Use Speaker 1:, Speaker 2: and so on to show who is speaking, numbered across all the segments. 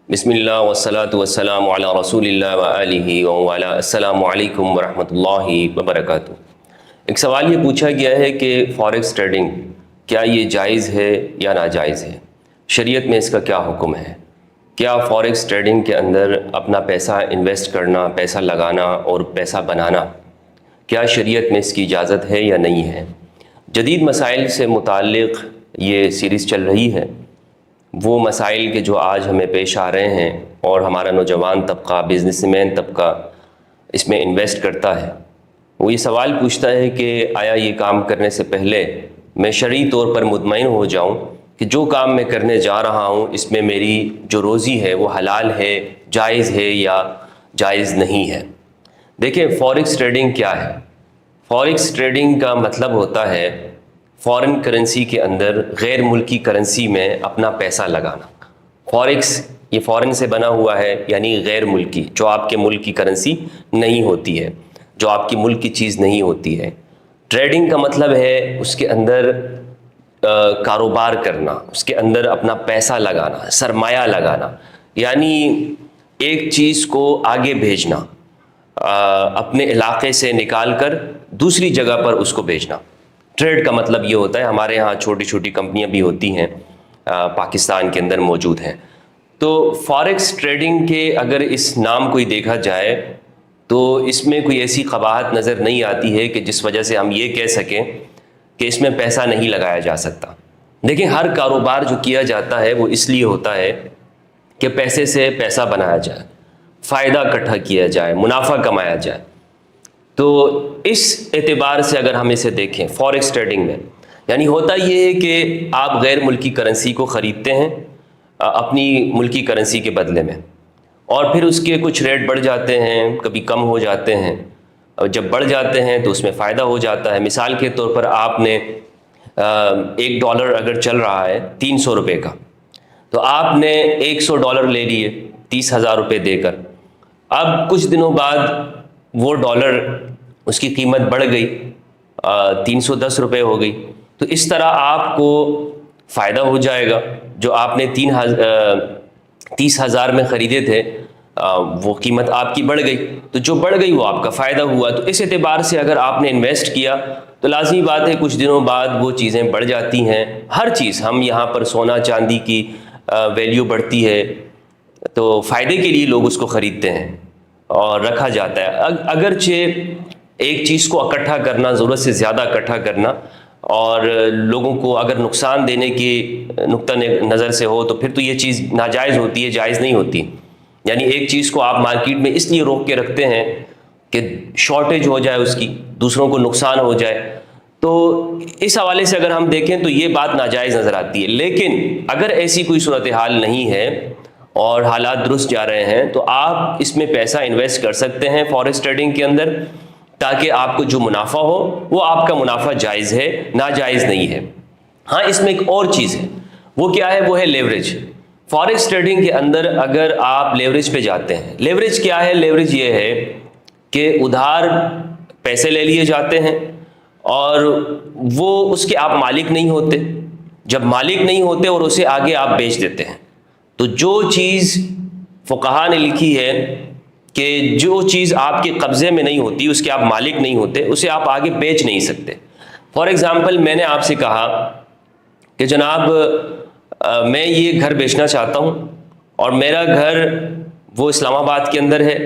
Speaker 1: بسم اللہ والصلاة والسلام علی رسول اللہ وآلہ وعلی السلام علیکم ورحمۃ اللہ وبرکاتہ۔ ایک سوال یہ پوچھا گیا ہے کہ فاریکس ٹریڈنگ کیا یہ جائز ہے یا ناجائز ہے؟ شریعت میں اس کا کیا حکم ہے؟ کیا فاریکس ٹریڈنگ کے اندر اپنا پیسہ انویسٹ کرنا، پیسہ لگانا اور پیسہ بنانا، کیا شریعت میں اس کی اجازت ہے یا نہیں ہے؟ جدید مسائل سے متعلق یہ سیریز چل رہی ہے، وہ مسائل کے جو آج ہمیں پیش آ رہے ہیں اور ہمارا نوجوان طبقہ، بزنس مین طبقہ اس میں انویسٹ کرتا ہے، وہ یہ سوال پوچھتا ہے کہ آیا یہ کام کرنے سے پہلے میں شرعی طور پر مطمئن ہو جاؤں کہ جو کام میں کرنے جا رہا ہوں اس میں میری جو روزی ہے وہ حلال ہے، جائز ہے یا جائز نہیں ہے؟ دیکھیں، فاریکس ٹریڈنگ کیا ہے؟ فاریکس ٹریڈنگ کا مطلب ہوتا ہے فارن کرنسی کے اندر غیر ملکی کرنسی میں اپنا پیسہ لگانا۔ فاریکس یہ فارن سے بنا ہوا ہے، یعنی غیر ملکی، جو آپ کے ملک کی کرنسی نہیں ہوتی ہے، جو آپ کی ملک کی چیز نہیں ہوتی ہے۔ ٹریڈنگ کا مطلب ہے اس کے اندر کاروبار کرنا، اس کے اندر اپنا پیسہ لگانا، سرمایہ لگانا، یعنی ایک چیز کو آگے بھیجنا، اپنے علاقے سے نکال کر دوسری جگہ پر اس کو بھیجنا۔ ٹریڈ کا مطلب یہ ہوتا ہے۔ ہمارے ہاں چھوٹی چھوٹی کمپنیاں بھی ہوتی ہیں، پاکستان کے اندر موجود ہیں۔ تو فاریکس ٹریڈنگ کے اگر اس نام کو ہی دیکھا جائے تو اس میں کوئی ایسی قباحت نظر نہیں آتی ہے کہ جس وجہ سے ہم یہ کہہ سکیں کہ اس میں پیسہ نہیں لگایا جا سکتا۔ دیکھیں، ہر کاروبار جو کیا جاتا ہے وہ اس لیے ہوتا ہے کہ پیسے سے پیسہ بنایا جائے، فائدہ اکٹھا کیا جائے، منافع کمایا جائے۔ تو اس اعتبار سے اگر ہم اسے دیکھیں فاریکس ٹریڈنگ میں، یعنی ہوتا یہ ہے کہ آپ غیر ملکی کرنسی کو خریدتے ہیں اپنی ملکی کرنسی کے بدلے میں، اور پھر اس کے کچھ ریٹ بڑھ جاتے ہیں، کبھی کم ہو جاتے ہیں، اور جب بڑھ جاتے ہیں تو اس میں فائدہ ہو جاتا ہے۔ مثال کے طور پر آپ نے $1 اگر چل رہا ہے 300 روپے کا، تو آپ نے $100 لے لیے 30,000 روپے دے کر۔ اب کچھ دنوں بعد وہ ڈالر اس کی قیمت بڑھ گئی، 310 روپے ہو گئی، تو اس طرح آپ کو فائدہ ہو جائے گا۔ جو آپ نے 30,000 میں خریدے تھے وہ قیمت آپ کی بڑھ گئی، تو جو بڑھ گئی وہ آپ کا فائدہ ہوا۔ تو اس اعتبار سے اگر آپ نے انویسٹ کیا تو لازمی بات ہے کچھ دنوں بعد وہ چیزیں بڑھ جاتی ہیں۔ ہر چیز، ہم یہاں پر سونا چاندی کی ویلیو بڑھتی ہے تو فائدے کے لیے لوگ اس کو خریدتے ہیں اور رکھا جاتا ہے۔ اگرچہ ایک چیز کو اکٹھا کرنا، ضرورت سے زیادہ اکٹھا کرنا، اور لوگوں کو اگر نقصان دینے کی نقطہ نظر سے ہو تو پھر تو یہ چیز ناجائز ہوتی ہے، جائز نہیں ہوتی۔ یعنی ایک چیز کو آپ مارکیٹ میں اس لیے روک کے رکھتے ہیں کہ شارٹیج ہو جائے، اس کی دوسروں کو نقصان ہو جائے۔ تو اس حوالے سے اگر ہم دیکھیں تو یہ بات ناجائز نظر آتی ہے۔ لیکن اگر ایسی کوئی صورتحال نہیں ہے اور حالات درست جا رہے ہیں تو آپ اس میں پیسہ انویسٹ کر سکتے ہیں فاریکس ٹریڈنگ کے اندر، تاکہ آپ کو جو منافع ہو وہ آپ کا منافع جائز ہے، ناجائز نہیں ہے۔ ہاں، اس میں ایک اور چیز ہے، وہ کیا ہے؟ وہ ہے لیوریج۔ فاریکس ٹریڈنگ کے اندر اگر آپ لیوریج پہ جاتے ہیں، لیوریج کیا ہے؟ لیوریج یہ ہے کہ ادھار پیسے لے لیے جاتے ہیں اور وہ اس کے آپ مالک نہیں ہوتے۔ جب مالک نہیں ہوتے اور اسے آگے آپ بیچ دیتے ہیں، تو جو چیز فقہا نے لکھی ہے کہ جو چیز آپ کے قبضے میں نہیں ہوتی، اس کے آپ مالک نہیں ہوتے، اسے آپ آگے بیچ نہیں سکتے۔ فار ایگزامپل، میں نے آپ سے کہا کہ جناب میں یہ گھر بیچنا چاہتا ہوں اور میرا گھر وہ اسلام آباد کے اندر ہے،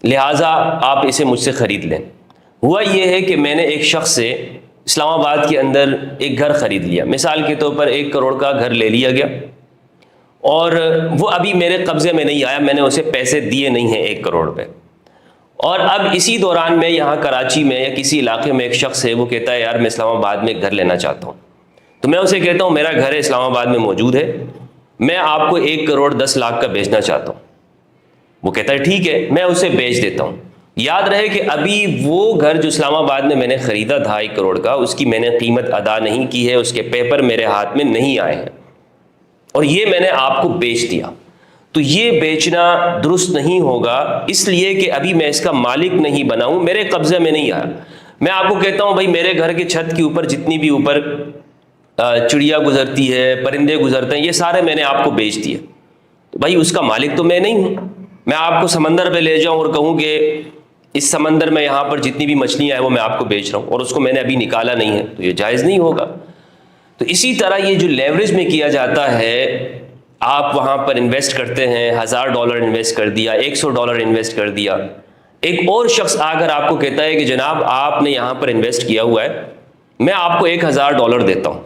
Speaker 1: لہٰذا آپ اسے مجھ سے خرید لیں۔ ہوا یہ ہے کہ میں نے ایک شخص سے اسلام آباد کے اندر ایک گھر خرید لیا، مثال کے طور پر 1 کروڑ کا گھر لے لیا گیا، اور وہ ابھی میرے قبضے میں نہیں آیا، میں نے اسے پیسے دیے نہیں ہیں 1 کروڑ روپے۔ اور اب اسی دوران میں یہاں کراچی میں یا کسی علاقے میں ایک شخص ہے، وہ کہتا ہے یار میں اسلام آباد میں ایک گھر لینا چاہتا ہوں، تو میں اسے کہتا ہوں میرا گھر اسلام آباد میں موجود ہے، میں آپ کو 1 کروڑ 10 لاکھ کا بیچنا چاہتا ہوں۔ وہ کہتا ہے ٹھیک ہے، میں اسے بیچ دیتا ہوں۔ یاد رہے کہ ابھی وہ گھر جو اسلام آباد میں نے خریدا تھا 1 کروڑ کا، اس کی میں نے قیمت ادا نہیں کی ہے، اس کے پیپر میرے ہاتھ میں نہیں آئے ہیں، اور یہ میں نے آپ کو بیچ دیا۔ تو یہ بیچنا درست نہیں ہوگا، اس لیے کہ ابھی میں اس کا مالک نہیں بنا ہوں، میرے قبضے میں نہیں آیا۔ میں آپ کو کہتا ہوں بھائی میرے گھر کے چھت کے اوپر جتنی بھی اوپر چڑیا گزرتی ہے، پرندے گزرتے ہیں، یہ سارے میں نے آپ کو بیچ دیے۔ تو بھائی اس کا مالک تو میں نہیں ہوں. میں آپ کو سمندر پہ لے جاؤں اور کہوں کہ اس سمندر میں یہاں پر جتنی بھی مچھلیاں ہیں وہ میں آپ کو بیچ رہا ہوں اور اس کو میں نے ابھی نکالا نہیں ہے, تو یہ جائز نہیں ہوگا. تو اسی طرح یہ جو لیوریج میں کیا جاتا ہے, آپ وہاں پر انویسٹ کرتے ہیں, $1000 انویسٹ کر دیا, $100 انویسٹ کر دیا, ایک اور شخص آ کر آپ کو کہتا ہے کہ جناب آپ نے یہاں پر انویسٹ کیا ہوا ہے, میں آپ کو $1000 دیتا ہوں,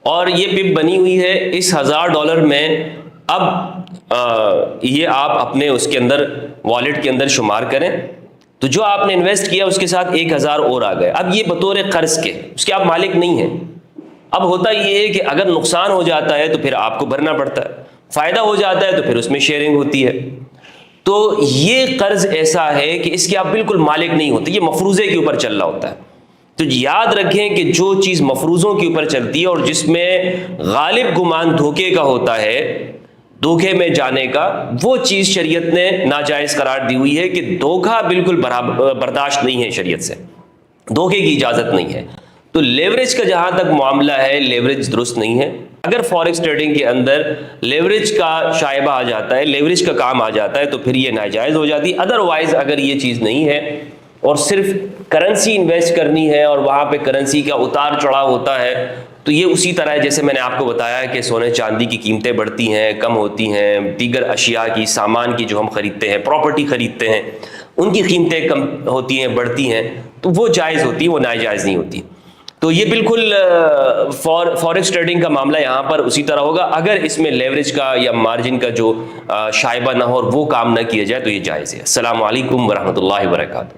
Speaker 1: اور یہ پپ بنی ہوئی ہے, اس $1000 میں اب یہ آپ اپنے اس کے اندر والیٹ کے اندر شمار کریں, تو جو آپ نے انویسٹ کیا اس کے ساتھ 1000 اور آ گئے. اب یہ بطور قرض کے, اس کے آپ مالک نہیں ہیں. اب ہوتا یہ ہے کہ اگر نقصان ہو جاتا ہے تو پھر آپ کو بھرنا پڑتا ہے, فائدہ ہو جاتا ہے تو پھر اس میں شیئرنگ ہوتی ہے. تو یہ قرض ایسا ہے کہ اس کے آپ بالکل مالک نہیں ہوتے, یہ مفروضے کے اوپر چل رہا ہوتا ہے. تو یاد رکھیں کہ جو چیز مفروضوں کے اوپر چلتی ہے اور جس میں غالب گمان دھوکے کا ہوتا ہے, دھوکے میں جانے کا, وہ چیز شریعت نے ناجائز قرار دی ہوئی ہے کہ دھوکہ بالکل برداشت نہیں ہے, شریعت سے دھوکے کی اجازت نہیں ہے. تو لیوریج کا جہاں تک معاملہ ہے, لیوریج درست نہیں ہے. اگر فوریکس ٹریڈنگ کے اندر لیوریج کا شائبہ آ جاتا ہے, لیوریج کا کام آ جاتا ہے, تو پھر یہ ناجائز ہو جاتی ہے. ادروائز اگر یہ چیز نہیں ہے اور صرف کرنسی انویسٹ کرنی ہے اور وہاں پہ کرنسی کا اتار چڑھاؤ ہوتا ہے, تو یہ اسی طرح ہے جیسے میں نے آپ کو بتایا کہ سونے چاندی کی قیمتیں بڑھتی ہیں, کم ہوتی ہیں, دیگر اشیاء کی, سامان کی جو ہم خریدتے ہیں, پراپرٹی خریدتے ہیں, ان کی قیمتیں کم ہوتی ہیں, بڑھتی ہیں, تو وہ جائز ہوتی ہے, وہ ناجائز نہیں ہوتی. تو یہ بالکل فوریکس ٹریڈنگ کا معاملہ یہاں پر اسی طرح ہوگا. اگر اس میں لیوریج کا یا مارجن کا جو شائبہ نہ ہو اور وہ کام نہ کیا جائے تو یہ جائز ہے. السلام علیکم ورحمۃ اللہ وبرکاتہ.